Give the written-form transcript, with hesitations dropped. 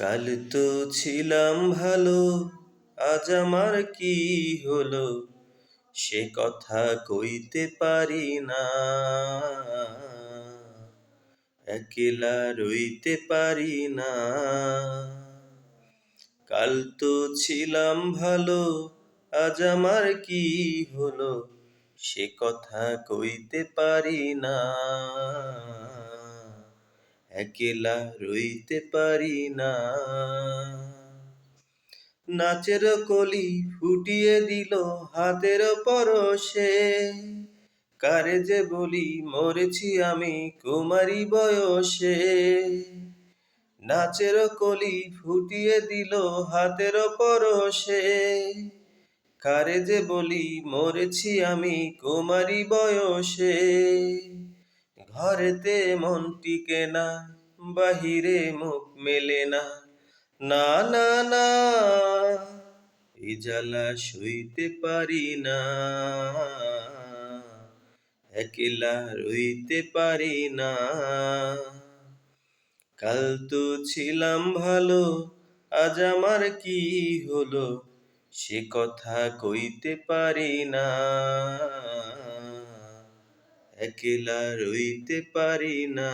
কাল তো ছিলাম ভালো, আজ আমার কি হলো সে কথা কইতে পারি না। একলা রইতে পারি না। কাল তো ছিলাম ভালো, আজ আমার কি হলো সে কথা কইতে পারি না। একলা রইতে পারি না। নাচের কলি ফুটিয়ে দিল হাতের পরশে, কারে যে বলি মরেছি আমি কুমারী বয়সে। নাচের কলি ফুটিয়ে দিল হাতের পরশে, কারে যে বলি মরেছি আমি কুমারী বয়সে। ঘরেতে মন টিকে না, বাহিরে মুখ মেলে না। না না না, এই জ্বালা সইতে পারি না। একলা রইতে পারি না। কাল তো ছিলাম ভালো, আজ আমার কি হলো সে কথা কইতে পারি না। একলা রইতে পারি না।